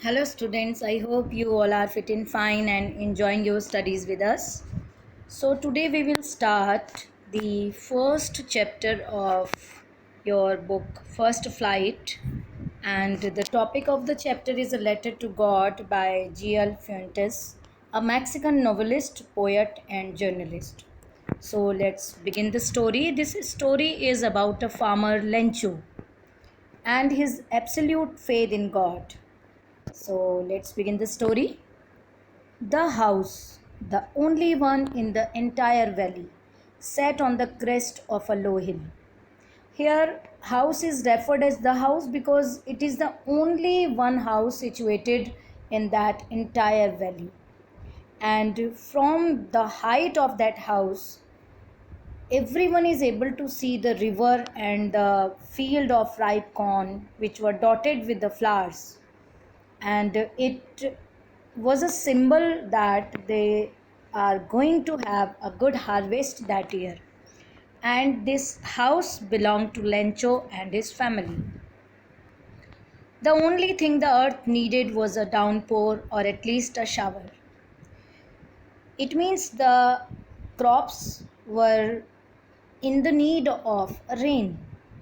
Hello, students. I hope you all are fit and fine and enjoying your studies with us. So, today we will start the first chapter of your book, First Flight. And the topic of the chapter is A Letter to God by G.L. Fuentes, a Mexican novelist, poet, and journalist. So, let's begin the story. This story is about a farmer, Lencho, and his absolute faith in God. So let's begin the story. The house, the only one in the entire valley, sat on the crest of a low hill. Here, house is referred as the house because it is the only one house situated in that entire valley. And from the height of that house, everyone is able to see the river and the field of ripe corn, which were dotted with the flowers. And it was a symbol that they are going to have a good harvest that year. And this house belonged to Lencho and his family. The only thing the earth needed was a downpour or at least a shower. It means the crops were in the need of rain.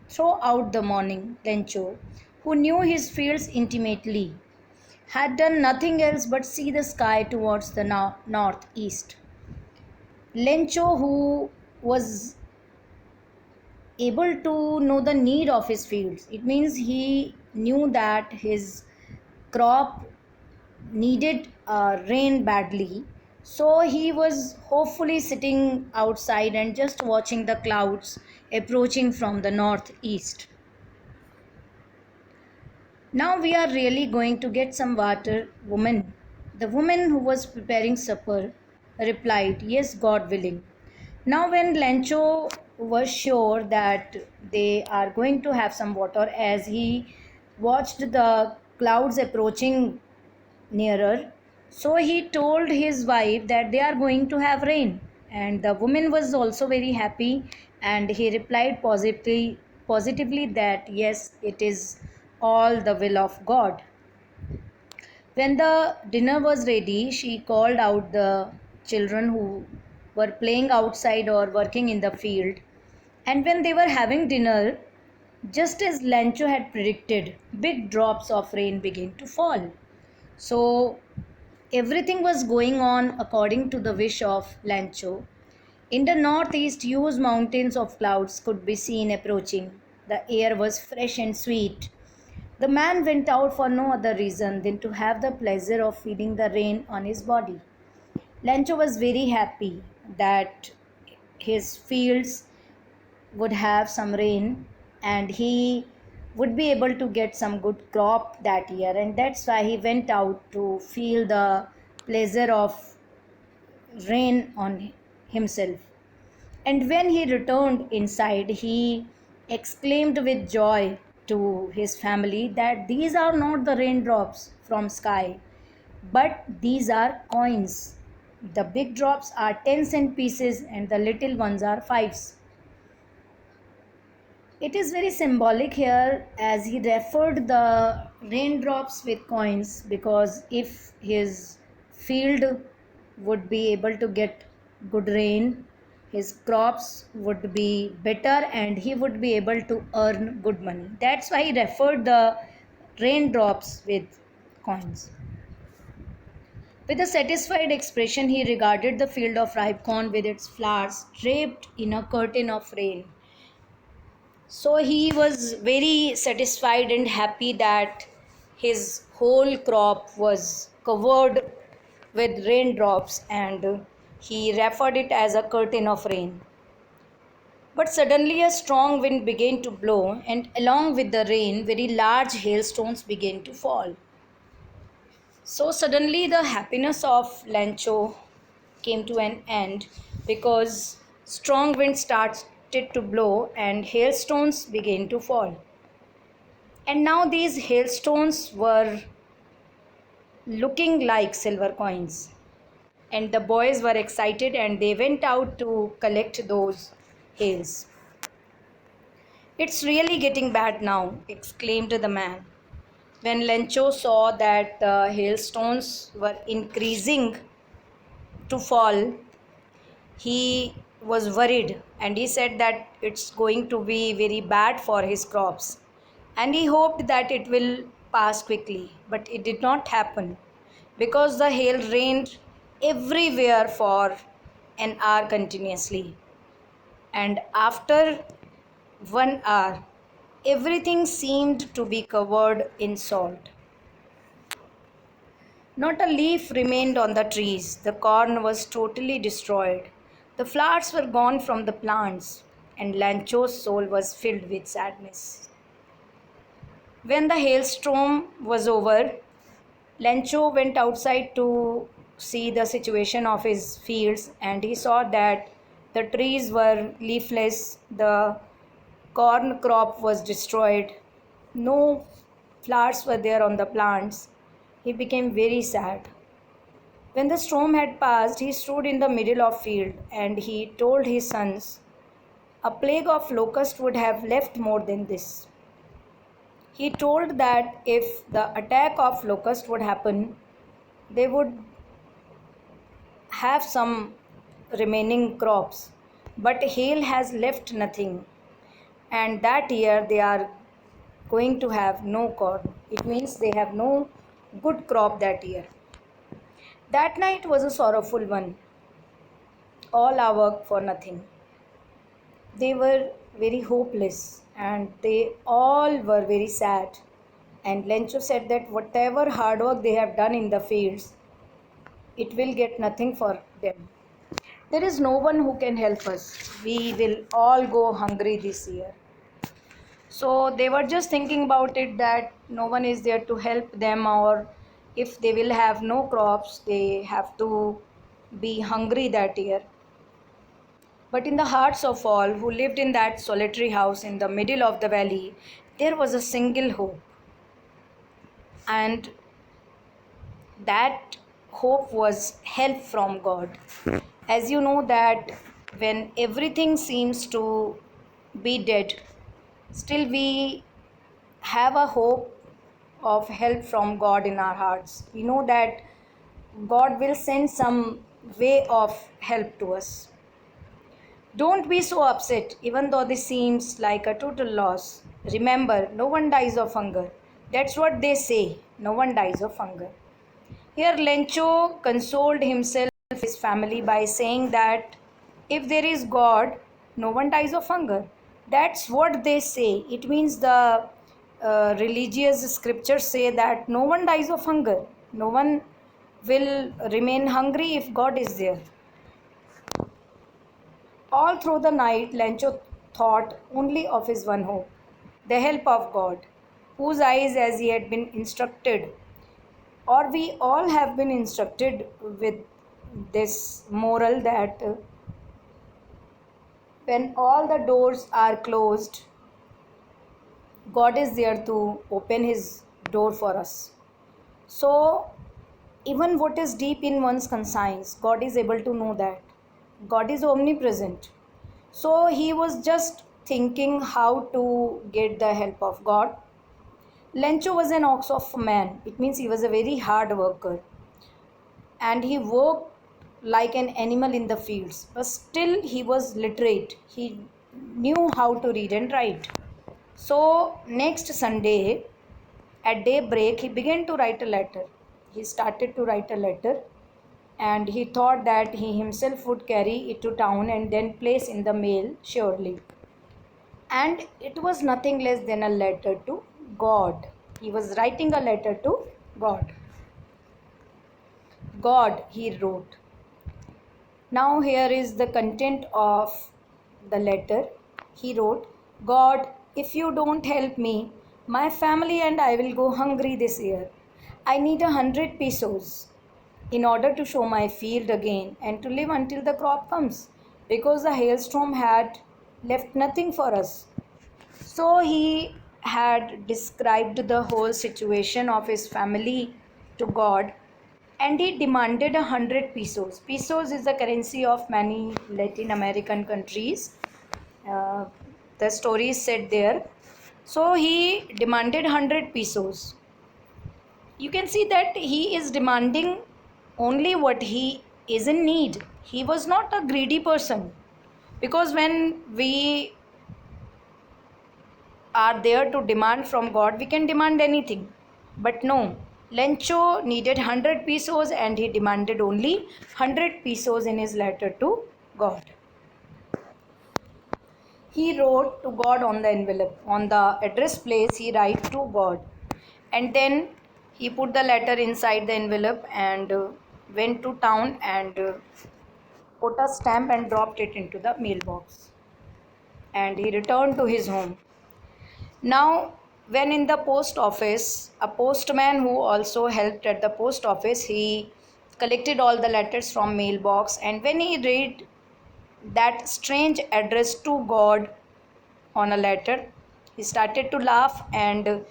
Throughout the morning, Lencho, who knew his fields intimately, had done nothing else but see the sky towards the northeast. Lencho, who was able to know the need of his fields, it means he knew that his crop needed rain badly. So he was hopefully sitting outside and just watching the clouds approaching from the northeast. Now we are really going to get some water, woman. The woman who was preparing supper replied, Yes, God willing. Now, when Lencho was sure that they are going to have some water, as he watched the clouds approaching nearer, so he told his wife that they are going to have rain. And the woman was also very happy, and he replied positively that yes, it is all the will of God. When the dinner was ready, she called out the children who were playing outside or working in the field. And when they were having dinner, just as Lancho had predicted, big drops of rain began to fall. So everything was going on according to the wish of Lancho. In the northeast, huge mountains of clouds could be seen approaching. The air was fresh and sweet. The man went out for no other reason than to have the pleasure of feeling the rain on his body. Lancho was very happy that his fields would have some rain and he would be able to get some good crop that year, and that's why he went out to feel the pleasure of rain on himself. And when he returned inside, he exclaimed with joy to his family that these are not the raindrops from sky, but these are coins. The big drops are 10-cent pieces and the little ones are fives. It is very symbolic here as he referred the raindrops with coins, because if his field would be able to get good rain, his crops would be better and he would be able to earn good money. That's why he referred the raindrops with coins. With a satisfied expression, he regarded the field of ripe corn with its flowers draped in a curtain of rain. So he was very satisfied and happy that his whole crop was covered with raindrops, and he referred it as a curtain of rain. But suddenly a strong wind began to blow, and along with the rain, very large hailstones began to fall. So suddenly the happiness of Lancho came to an end, because strong wind started to blow and hailstones began to fall. And now these hailstones were looking like silver coins. And the boys were excited and they went out to collect those hails. It's really getting bad now, exclaimed the man. When Lencho saw that the hailstones were increasing to fall, he was worried and he said that it's going to be very bad for his crops, and he hoped that it will pass quickly, but it did not happen because the hail rained everywhere for an hour continuously. And after 1 hour, everything seemed to be covered in salt. Not a leaf remained on the trees. The corn was totally destroyed. The flowers were gone from the plants, and Lancho's soul was filled with sadness. When the hailstorm was over, Lancho went outside to see the situation of his fields, and he saw that the trees were leafless, the corn crop was destroyed, no flowers were there on the plants. He became very sad. When the storm had passed, he stood in the middle of field and he told his sons, a plague of locusts would have left more than this. He told that if the attack of locust would happen, they would have some remaining crops. But hail has left nothing, and that year they are going to have no corn. It means they have no good crop that year. That night was a sorrowful one. All our work for nothing. They were very hopeless and they all were very sad. And Lencho said that whatever hard work they have done in the fields, it will get nothing for them. There is no one who can help us. We will all go hungry this year. So they were just thinking about it that no one is there to help them, or if they will have no crops, they have to be hungry that year. But in the hearts of all who lived in that solitary house in the middle of the valley, there was a single hope. And that hope was help from God. As you know that when everything seems to be dead, still we have a hope of help from God in our hearts. We know that God will send some way of help to us. Don't be so upset, even though this seems like a total loss. Remember, no one dies of hunger. That's what they say. No one dies of hunger. Here, Lencho consoled himself and his family by saying that if there is God, no one dies of hunger. That's what they say. It means the religious scriptures say that no one dies of hunger. No one will remain hungry if God is there. All through the night, Lencho thought only of his one hope, the help of God, whose eyes, as he had been instructed, or we all have been instructed with this moral that when all the doors are closed, God is there to open his door for us. So, even what is deep in one's conscience, God is able to know that. God is omnipresent. So, he was just thinking how to get the help of God. Lencho was an ox of man. It means he was a very hard worker. And he worked like an animal in the fields. But still, he was literate. He knew how to read and write. So, next Sunday, at daybreak, he began to write a letter. He started to write a letter, and he thought that he himself would carry it to town and then place in the mail surely. And it was nothing less than a letter to God. He was writing a letter to God. God, he wrote. Now, here is the content of the letter. He wrote, God, if you don't help me, my family and I will go hungry this year. I need 100 pesos in order to sow my field again and to live until the crop comes, because the hailstorm had left nothing for us. So he had described the whole situation of his family to God, and he demanded 100 pesos. Pesos is the currency of many Latin American countries. The story is said there. So he demanded 100 pesos. you can see that he is demanding only what he is in need. He was not a greedy person, because when we are there to demand from God, we can demand anything. But no, Lencho needed 100 pesos and he demanded only 100 pesos in his letter to God. He wrote to God on the envelope. On the address place, he write to God. And then he put the letter inside the envelope and went to town and put a stamp and dropped it into the mailbox. And he returned to his home. Now, when in the post office, a postman who also helped at the post office, he collected all the letters from mailbox, and when he read that strange address to God on a letter, he started to laugh and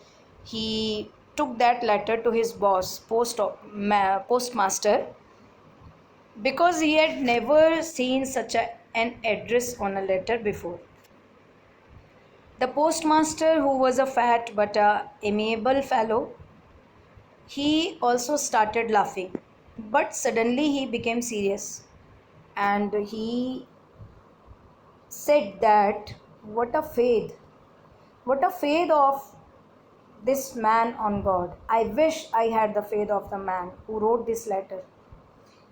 he took that letter to his boss, postmaster, because he had never seen such an address on a letter before. The postmaster, who was a fat but a amiable fellow, he also started laughing. But suddenly he became serious and he said that what a faith of this man on God. I wish I had the faith of the man who wrote this letter.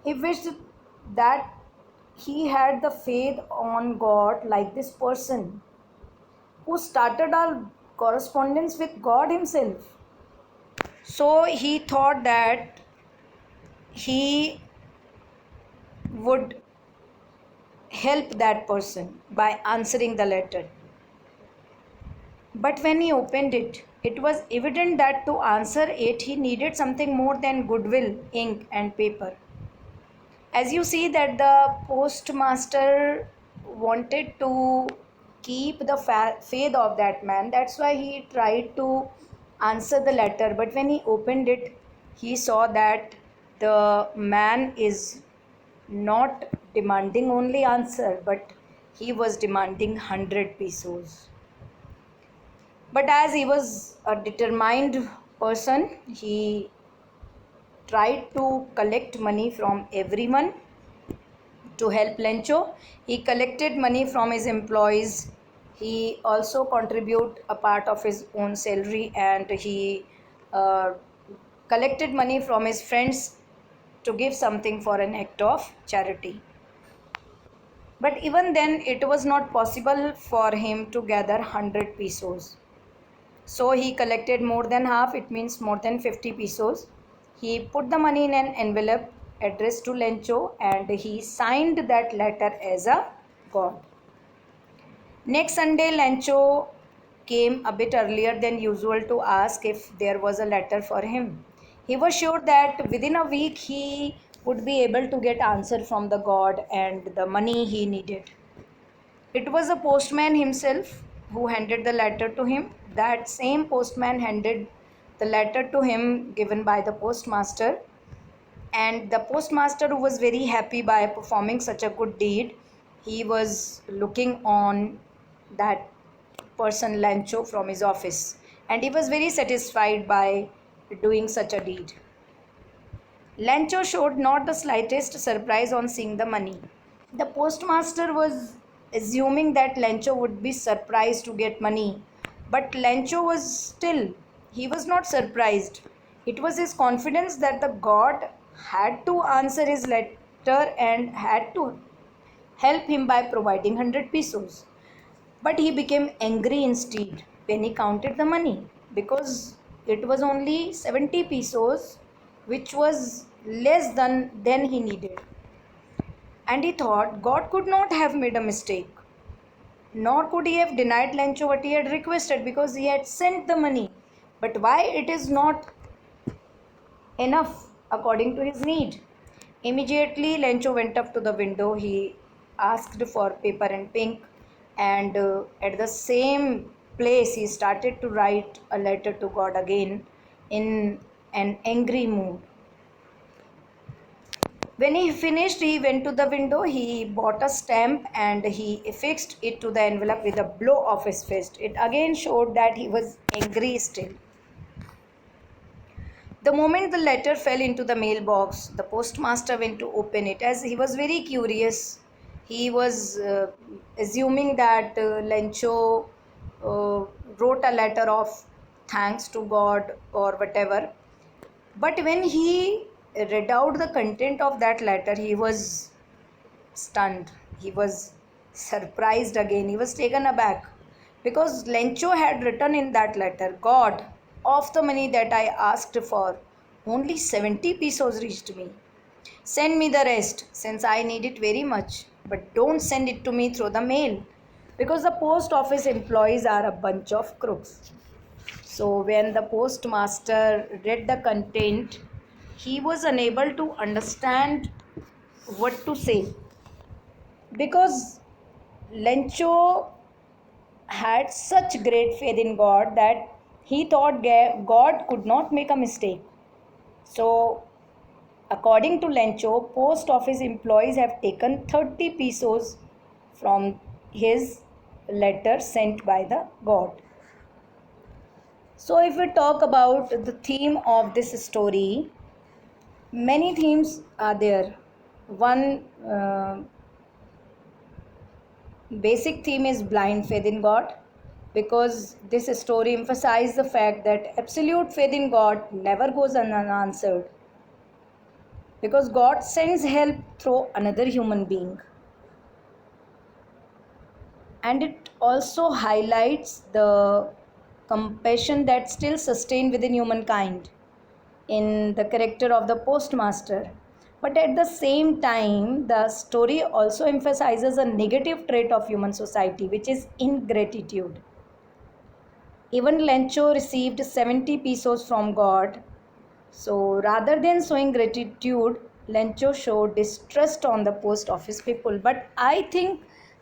He wished that he had the faith on God like this person who started our correspondence with God Himself. So he thought that he would help that person by answering the letter. But when he opened it, it was evident that to answer it, he needed something more than goodwill, ink, and paper. As you see that the postmaster wanted to keep the faith of that man, that's why he tried to answer the letter. But when he opened it, he saw that the man is not demanding only answer, but he was demanding 100 pesos. But as he was a determined person, he tried to collect money from everyone to help Lencho. He collected money from his employees. He also contributed a part of his own salary, and he uh, collected money from his friends to give something for an act of charity. But even then, it was not possible for him to gather 100 pesos. So he collected more than half, it means more than 50 pesos. He put the money in an envelope addressed to Lencho and he signed that letter as a God. Next Sunday, Lencho came a bit earlier than usual to ask if there was a letter for him. He was sure that within a week he would be able to get answer from the God and the money he needed. It was the postman himself who handed the letter to him. That same postman handed the letter to him given by the postmaster. And the postmaster, who was very happy by performing such a good deed, he was looking on that person Lancho from his office. And he was very satisfied by doing such a deed. Lancho showed not the slightest surprise on seeing the money. The postmaster was assuming that Lencho would be surprised to get money, but Lencho he was not surprised. It was his confidence that the God had to answer his letter and had to help him by providing 100 pesos. But he became angry instead when he counted the money, because it was only 70 pesos, which was less than he needed. And he thought God could not have made a mistake, nor could he have denied Lencho what he had requested, because he had sent the money. But why it is not enough according to his need? Immediately, Lencho went up to the window. He asked for paper and ink, and at the same place, he started to write a letter to God again in an angry mood. When he finished, he went to the window, he bought a stamp and he affixed it to the envelope with a blow of his fist. It again showed that he was angry still. The moment the letter fell into the mailbox, the postmaster went to open it as he was very curious. He was assuming that Lencho uh, wrote a letter of thanks to God or whatever. But when he read out the content of that letter, he was stunned. He was surprised again. He was taken aback because Lencho had written in that letter, God, of the money that I asked for, only 70 pesos reached me. Send me the rest since I need it very much, but don't send it to me through the mail because the post office employees are a bunch of crooks. So, when the postmaster read the content, he was unable to understand what to say because Lencho had such great faith in God that he thought God could not make a mistake. So, according to Lencho, post office employees have taken 30 pesos from his letter sent by the God. So, if we talk about the theme of this story, many themes are there. One basic theme is blind faith in God because this story emphasizes the fact that absolute faith in God never goes unanswered because God sends help through another human being. And it also highlights the compassion that still sustained within humankind in the character of the postmaster. But at the same time, the story also emphasizes a negative trait of human society, which is ingratitude. Even Lencho received 70 pesos from God. So rather than showing gratitude, Lencho showed distrust on the post office people. But I think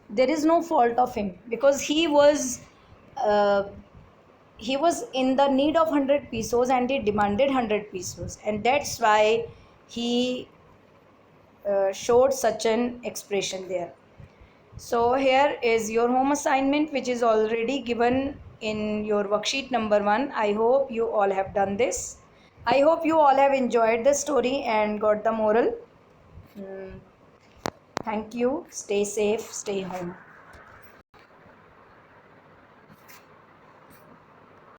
there is no fault of him because uh, he was in the need of 100 pesos and he demanded 100 pesos, and that's why he showed such an expression there. So here is your home assignment, which is already given in your worksheet number 1. I hope you all have done this. I hope you all have enjoyed the story and got the moral. Thank you. Stay safe. Stay home.